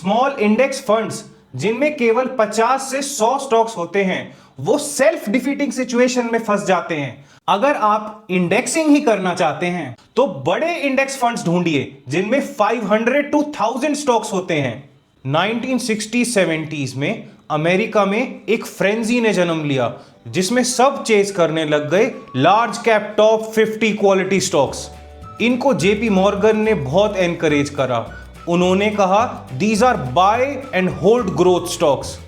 Small index funds जिनमें केवल 50 से 100 स्टॉक्स होते हैं वो सेल्फ डिफीटिंग सिचुएशन में फंस जाते हैं। अगर आप इंडेक्सिंग ही करना चाहते हैं तो बड़े इंडेक्स फंड्स ढूंढिए जिनमें 500 to 1000 स्टॉक्स होते हैं। 1960-70s में अमेरिका में एक फ्रेंजी ने जन्म लिया जिसमें सब चेज करने लग गए large cap top 50 quality stocks. इनको जेपी मॉर्गन ने बहुत एनकरेज करा। उन्होंने कहा these are buy and hold growth stocks.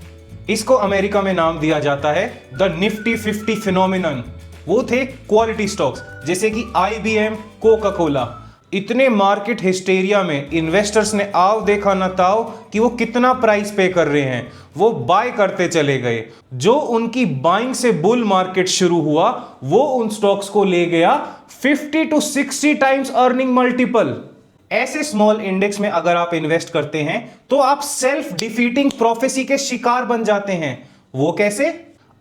इसको अमेरिका में नाम दिया जाता है द निफ्टी 50 फिनोमिनन। वो थे क्वालिटी स्टॉक्स जैसे कि IBM, कोका कोला। इतने मार्केट हिस्टेरिया में इन्वेस्टर्स ने आव देखा न ताव कि वो कितना प्राइस पे कर रहे हैं, वो बाय करते चले गए। जो उनकी बाइंग से बुल मार्केट शुरू हुआ वो उन स्टॉक्स को ले गया 50 to 60 टाइम्स अर्निंग मल्टीपल। ऐसे स्मॉल इंडेक्स में अगर आप इन्वेस्ट करते हैं तो आप सेल्फ डिफीटिंग प्रोफेसी के शिकार बन जाते हैं। वो कैसे?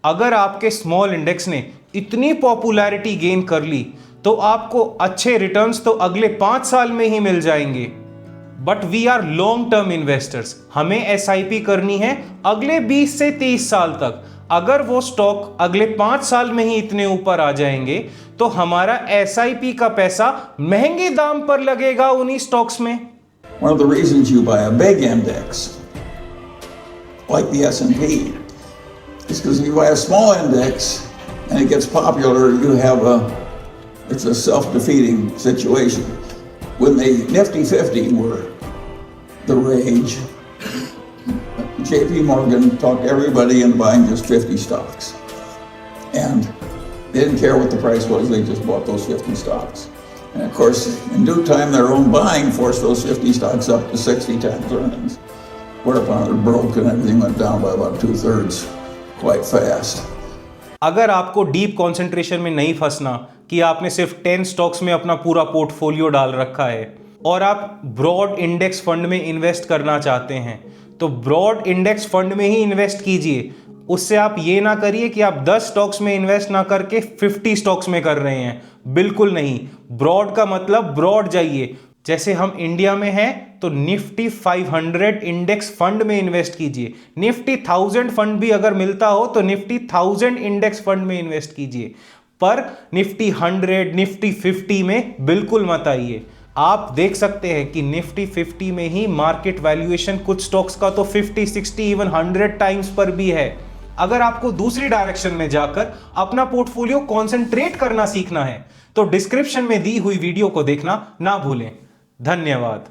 अगर आपके स्मॉल इंडेक्स ने इतनी पॉपुलैरिटी गेन कर ली तो आपको अच्छे रिटर्न्स तो अगले 5 साल में ही मिल जाएंगे। But we are long term investors, हमें SIP करनी है अगले 20 से 30 साल तक। अगर वो स्टॉक अगले 5 साल में ही इतने ऊपर आ जाएंगे तो हमारा SIP का पैसा महंगे दाम पर लगेगा उन्हीं स्टॉक्स में। One of the reasons you buy a big index, like the S&P, is because you buy a small index and it gets popular, it's a self-defeating situation. When the Nifty 50 were the rage, JP Morgan talked everybody into buying just 50 stocks. And they didn't care what the price was, they just bought those 50 stocks. And of course, in due time, their own buying forced those 50 stocks up to 60 times earnings. Whereupon it broke and everything went down by about 2/3 quite fast. अगर आपको deep concentration में नहीं फंसना कि आपने सिर्फ 10 stocks में अपना पूरा पोर्टफोलियो डाल रखा है और आप ब्रॉड इंडेक्स फंड में इन्वेस्ट करना चाहते हैं तो ब्रॉड इंडेक्स फंड में ही इन्वेस्ट कीजिए। उससे आप ये ना करिए कि आप 10 स्टॉक्स में इन्वेस्ट ना करके 50 स्टॉक्स में कर रहे हैं, बिल्कुल नहीं। ब्रॉड का मतलब ब्रॉड जाइए। जैसे हम इंडिया में हैं तो निफ्टी 500 इंडेक्स फंड में इन्वेस्ट कीजिए। निफ्टी 1000 फंड भी अगर मिलता हो तो निफ्टी 1000 इंडेक्स फंड में इन्वेस्ट कीजिए, पर निफ्टी 100, निफ्टी 50 में बिल्कुल मत आइए। आप देख सकते हैं कि निफ्टी 50 में ही मार्केट वैल्यूएशन कुछ स्टॉक्स का तो 50, 60, इवन 100 टाइम्स पर भी है। अगर आपको दूसरी डायरेक्शन में जाकर अपना पोर्टफोलियो कॉन्सेंट्रेट करना सीखना है तो डिस्क्रिप्शन में दी हुई वीडियो को देखना ना भूलें। धन्यवाद।